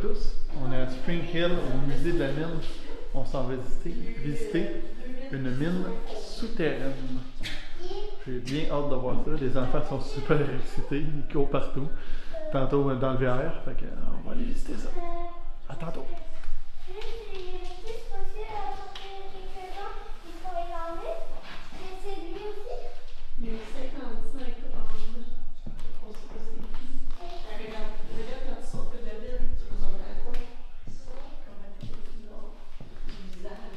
tous. On est à Spring Hill, au musée de la mine. On s'en va visiter une mine souterraine. J'ai bien hâte de voir ça. Les enfants sont super excités, ils courent partout. Tantôt dans le VR, fait que, on va aller visiter ça. À tantôt! Il y a 55 hommes. On sait pas c'est qui. Regarde, quand ils sortent de la ville, ils sont à quoi? Comme à tout le nord. Du visage.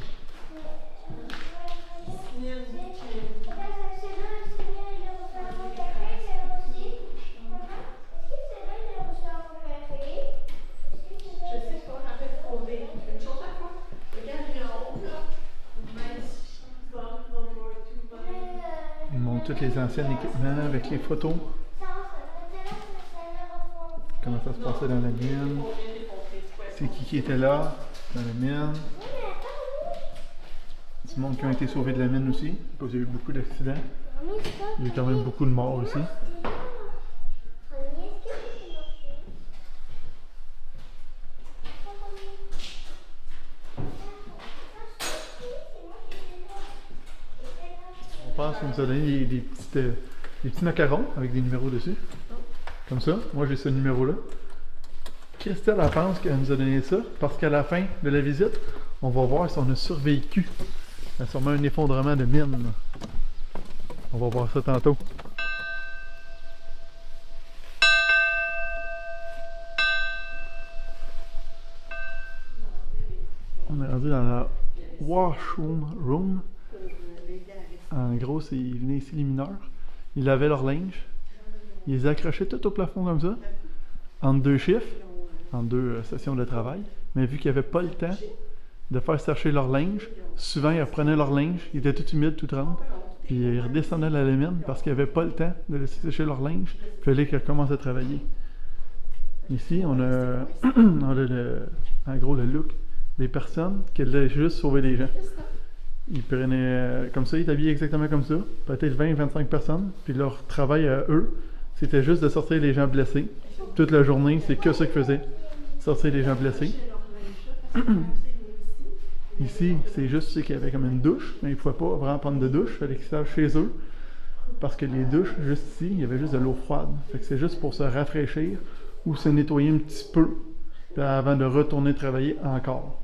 Je sais pas, en fait, on est une chose à fois. Regarde en haut, là. Nice. Bon, non, more, tout bon. Ils montrent tous les anciens équipements avec les photos. Comment ça se passait dans la mine. C'est qui était là, dans la mine. Du monde qui ont été sauvés de la mine aussi, parce qu'il y a eu beaucoup d'accidents. Il y a eu quand même beaucoup de morts aussi. On pense qu'il nous a donné des petits macarons avec des numéros dessus. Comme ça. Moi j'ai ce numéro-là. Christelle, elle pense qu'elle nous a donné ça parce qu'à la fin de la visite, on va voir si on a survécu. Il y a sûrement un effondrement de mine. On va voir ça tantôt. On est rendu dans la washroom room. En gros, ils venaient ici les mineurs. Ils lavaient leur linge. Ils les accrochaient tout au plafond comme ça. Entre deux chiffres. En deux sessions de travail. Mais vu qu'ils n'avaient pas le temps de faire sécher leur linge, souvent ils reprenaient leur linge, ils étaient tout humides, tout trempés, puis ils redescendaient à la mine parce qu'ils n'avaient pas le temps de laisser sécher leur linge, puis il fallait qu'ils recommencent à travailler. Ici, on a, en gros le look des personnes qui allaient juste sauver des gens. Ils prenaient comme ça, ils étaient habillés exactement comme ça, peut-être 20-25 personnes, puis leur travail à eux, c'était juste de sortir les gens blessés. Toute la journée, c'est que ça qu'ils faisaient, sortir les gens blessés. Ici, c'est juste ceux qui avaient comme une douche, mais ils ne pouvaient pas vraiment prendre de douche, il fallait qu'ils savent chez eux. Parce que les douches, juste ici, il y avait juste de l'eau froide. Fait que c'est juste pour se rafraîchir ou se nettoyer un petit peu avant de retourner travailler encore.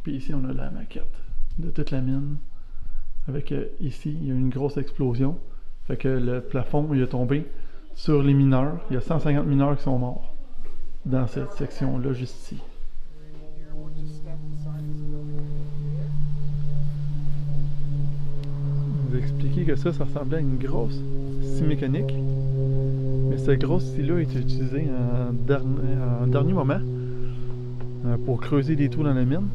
Puis ici, on a la maquette de toute la mine. Avec ici, il y a eu une grosse explosion. Fait que le plafond, il est tombé sur les mineurs. Il y a 150 mineurs qui sont morts dans cette section-là, juste ici. Je vous ai expliqué que ça ressemblait à une grosse scie mécanique. Mais cette grosse scie-là a été utilisée en dernier moment pour creuser des trous dans la mine.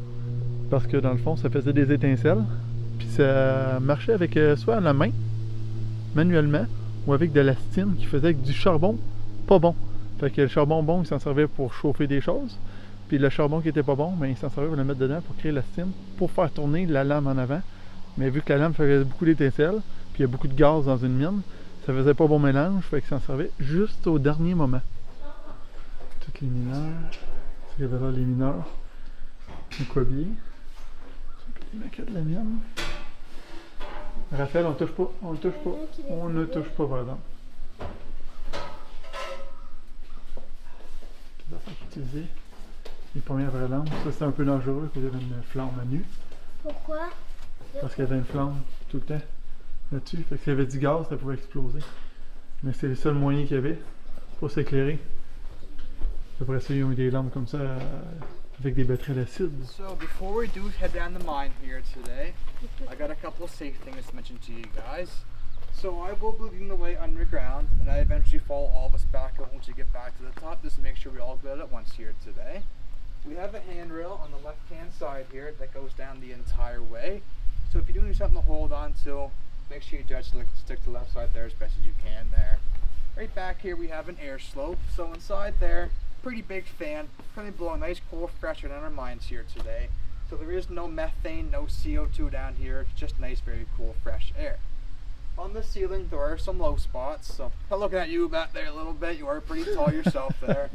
Parce que dans le fond, ça faisait des étincelles. Puis ça marchait avec soit à la main, manuellement, ou avec de la stine qui faisait avec du charbon pas bon. Fait que le charbon bon, il s'en servait pour chauffer des choses. Puis le charbon qui était pas bon, ben, il s'en servait pour le mettre dedans pour créer la stine, pour faire tourner la lame en avant. Mais vu que la lame faisait beaucoup d'étincelles, puis il y a beaucoup de gaz dans une mine, ça faisait pas bon mélange, fait qu'il s'en servait juste au dernier moment. Tous les mineurs, c'est qu'il y avait là les mineurs, le quabier, les maquettes de la mine. Raphaël, on touche pas, on touche pas, on ne touche pas par exemple. Les affaires qu'ils utilisaient, les premières vraies lampes, ça c'était un peu dangereux qu'il y avait une flamme à nu. Pourquoi? Parce qu'il y avait une flamme tout le temps là-dessus. Fait que s'il y avait du gaz, ça pouvait exploser. Mais c'est le seul moyen qu'il y avait pour s'éclairer. Après ça, ils ont eu des lampes comme ça avec des batteries d'acide. So before we do head down the mine here today, I got a couple of safe things to mention to you guys. So I will be leading the way underground, and I eventually follow all of us back up once we get back to the top, just to make sure we all get at once here today. We have a handrail on the left-hand side here that goes down the entire way. So if you do need something to hold on to, make sure you just stick to the left side there as best as you can there. Right back here we have an air slope. So inside there, pretty big fan, currently blowing nice cool fresh air down our mines here today. So there is no methane, no CO2 down here, it's just nice, very cool, fresh air. On the ceiling there are some low spots, so I'm looking at you back there a little bit. You are pretty tall yourself there.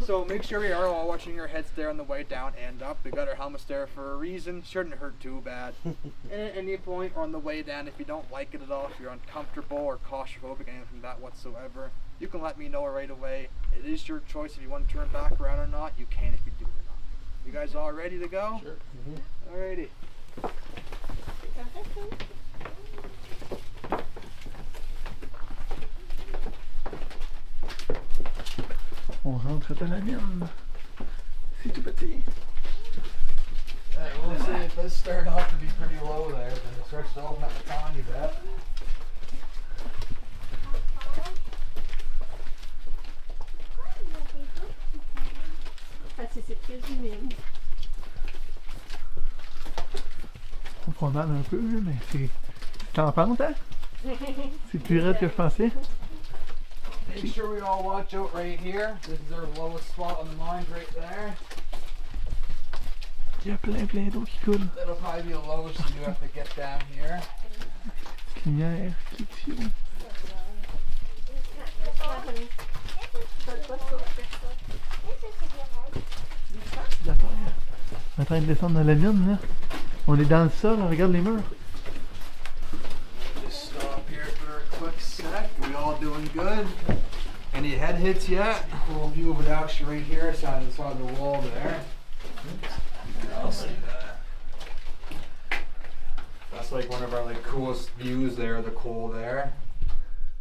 So make sure we are all watching your heads there on the way down and up. We got our helmets there for a reason. Shouldn't hurt too bad. And at any point or on the way down, if you don't like it at all, if you're uncomfortable or claustrophobic, anything like that whatsoever, you can let me know right away. It is your choice if you want to turn back around or not. You can if you do or not. You guys all ready to go? Sure. Alrighty. On rentre dans la mine. C'est tout petit. Yeah, we'll see. It does start off to be pretty low there, but it starts to open up a tiny bit. Parce que c'est très humide. On prend mal un peu, là, mais c'est en pente, hein? C'est plus raide que je pensais. Make sure we all watch out right here. This is our lowest spot on the mines right there. Il y a plein d'eau qui coule. That'll probably be the lowest you have to get down here. Petite lumière qui est ici. D'accord. On est en train de descendre dans la mine, là. On est dans le sol, on regarde les murs. Just stop here for a quick sec. We all doing good? Any head hits yet? We'll view of it actually right here, side of the wall there. I'll see that. That's like one of our coolest views there, the coal there.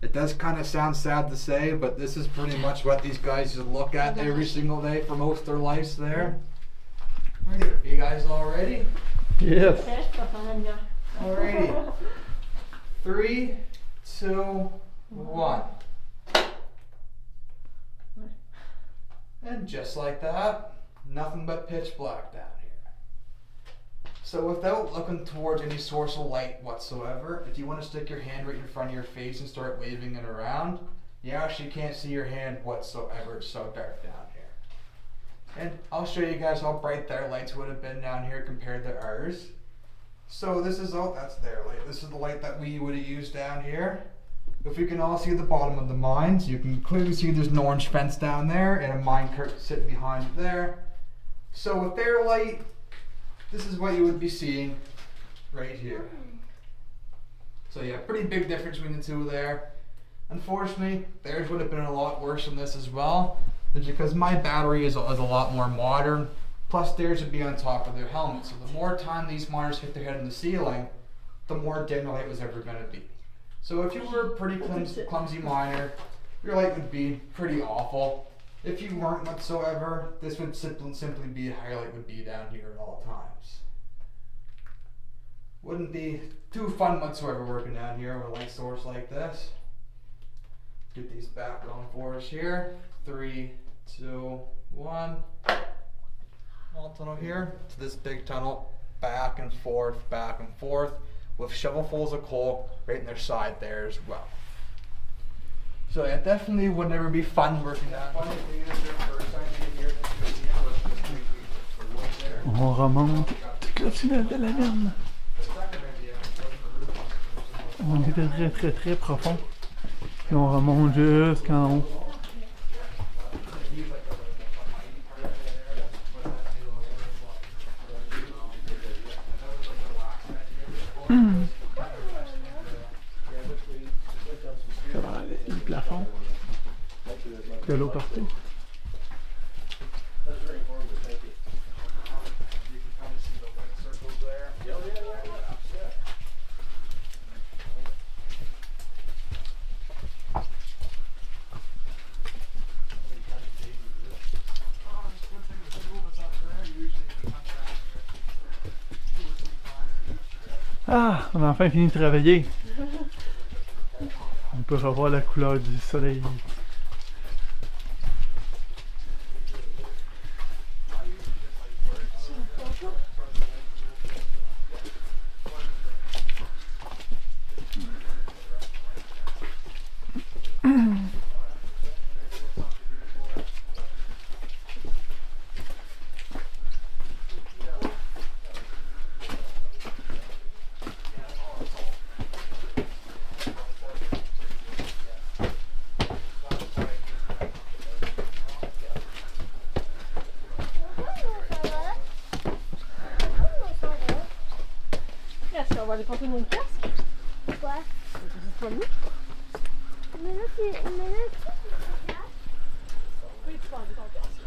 It does kind of sound sad to say, but this is pretty much what these guys just look at every single day for most of their lives there. Are you guys all ready? Yes. Alrighty. 3, 2, 1. And just like that, nothing but pitch black down here. So without looking towards any source of light whatsoever, if you want to stick your hand right in front of your face and start waving it around, you actually can't see your hand whatsoever. It's so dark down here. And I'll show you guys how bright their lights would have been down here compared to ours. So this is that's their light. This is the light that we would have used down here. If we can all see the bottom of the mines, you can clearly see there's an orange fence down there and a mine cart sitting behind it there. So with their light, this is what you would be seeing right here. So yeah, pretty big difference between the two there. Unfortunately, theirs would have been a lot worse than this as well. It's because my battery is a lot more modern, plus theirs would be on top of their helmet. So the more time these miners hit their head in the ceiling, the more dim the light was ever going to be. So if you were a pretty clumsy miner, your light would be pretty awful. If you weren't whatsoever, this would simply be a highlight would be down here at all times. Wouldn't be too fun whatsoever working down here with a light source like this. Get these back on for us here. 3, 2, 1. Small tunnel here to this big tunnel, back and forth, with shovelfuls of coal right in their side there as well. So it definitely would never be fun working down. On remonte le tunnel de la mine. On était très profond. Puis on remonte jusqu'en haut. Ça va aller le plafond. Il y a l'eau partout. Ah, on a enfin fini de travailler. On peut revoir la couleur du soleil. casque, on va aller porter mon casque. Quoi? C'est pas mieux. Mais là, c'est. Mais là, Oui, tu peux enlever ton casque.